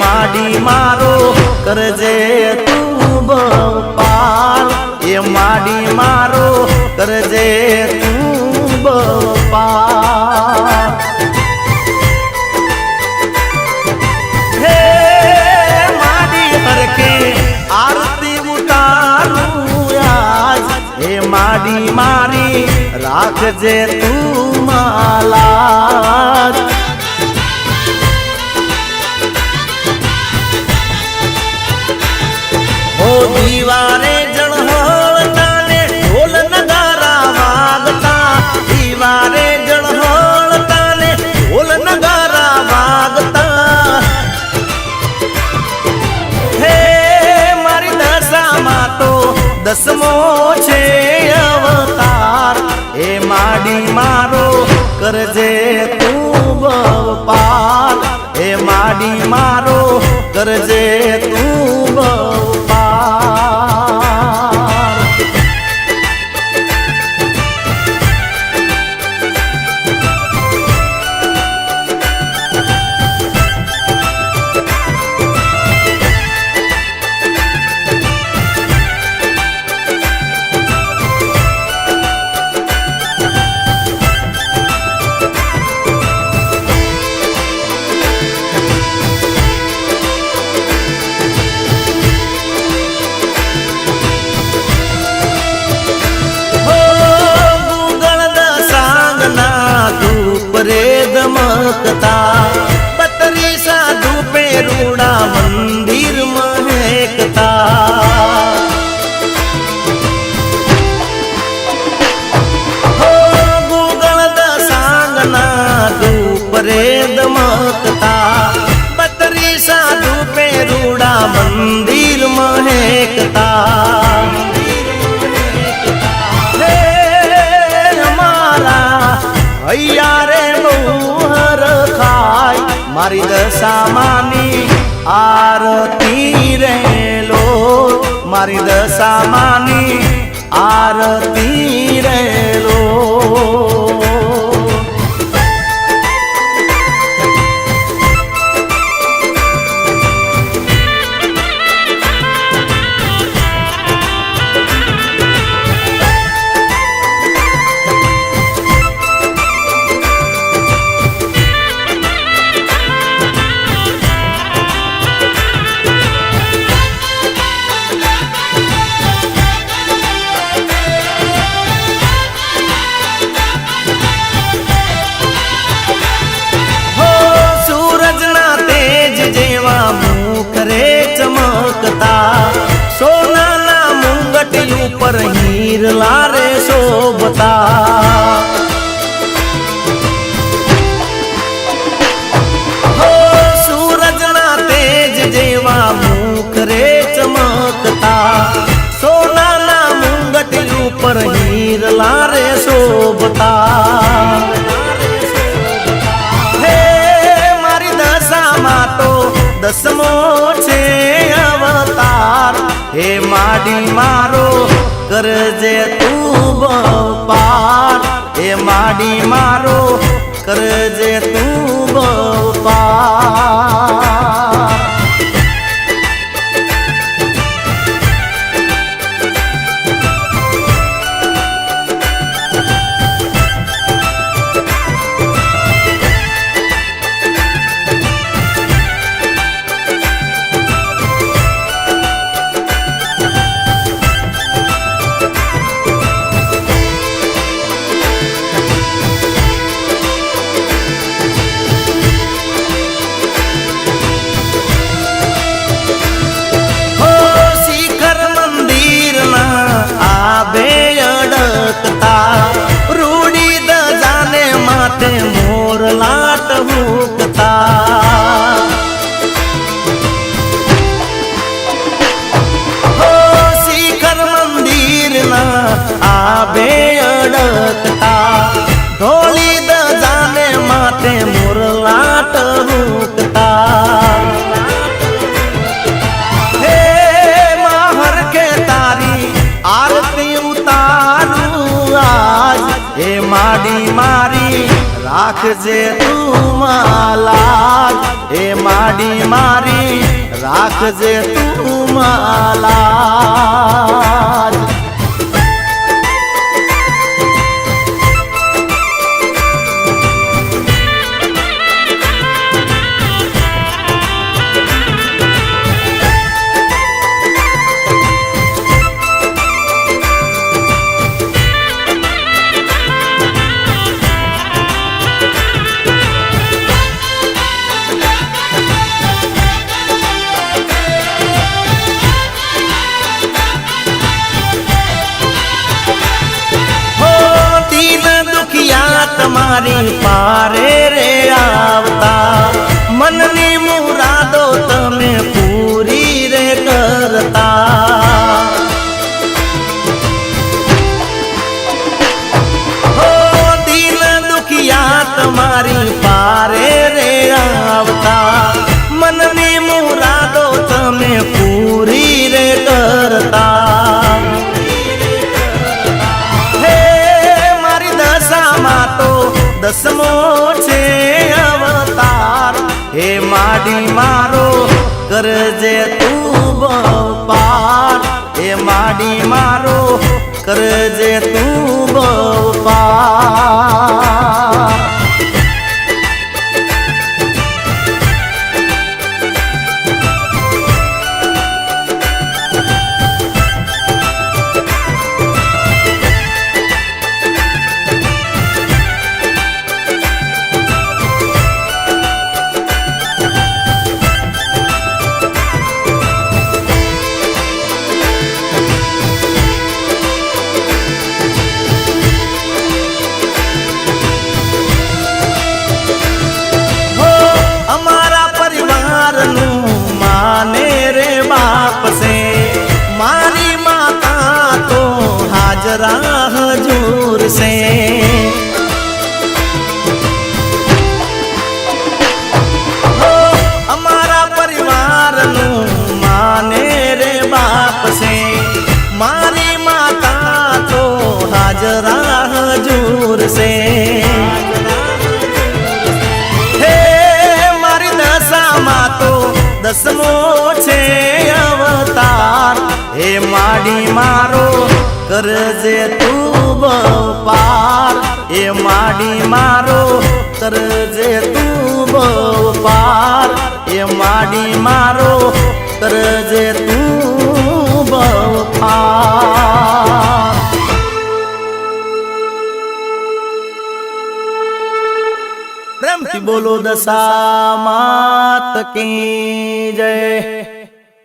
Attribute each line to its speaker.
Speaker 1: माडी मारो करजे तू पार ए माडी मारो करजे तू पार हे माडी हरके आरती उतारू आज हे माडी मारी राखजे तू माला दीवारे जड़हळता ने ढोल नगारा वागता दीवारे जड़हळता ने ढोल नगारा वागता हे मारी दशा मा तो दसमो छे अवतार हे माडी मारो करजे तू पार हे माडी मारो करजे तू रे दमकता बतरी साधु पे रूड़ा मंदिर महकता हो गूगल दसांगना धूप रे दमकता बतरी साधु पे रूड़ा मंदिर महकता भैया रे मोहर खाय मारी दशा मानी आरती रे लो मारी दशा मानी आरती रे लो चमकता सोना ना मुंगट ऊपर हीर लारे शोभता हो सूरज ना तेज जेवा मुख रे चमकता सोना ना मुंगट ऊपर हीर लारे शोभता हे मारी दशा मा तो दसमो छे अवतार हे माडी मारो करजे तू पार हे माडी मारो करजे तू पार रूड़ी द जाने माथे मोर लाट हुकता हो शिखर मंदिर ना आबे अड़कता ढोली द जाने माथे मोर लाट हुकता हे माहर के तारी आरती उतारू आज हे माडी मारी રાખજે તું માલા એ માડી મારી રાખજે તું માલા તમારી પારે રે આવતા મનની મુરાદો તમે પૂરી રે કરતા હો દિલ દુખિયા તમારી પારે રે આવતા મનની મુરાદો તમે પૂરી રે કરતા દસમો છે અવતાર હે માડી મારો કરજે તું પાર હે માડી મારો કરજે તું પાર मारी माता तो हाजरा हजूर से हो हमारा परिवार नु माने रे बाप से मारी माता तो हाजरा हजूर से हे मारी दशा मा तो दसमो छे अवतार हे माडी मारो करजे तू पार हे माडी मारो करजे तू पार हे माडी मारो करजे तू पार प्रेम की बोलो दशा मात की जय।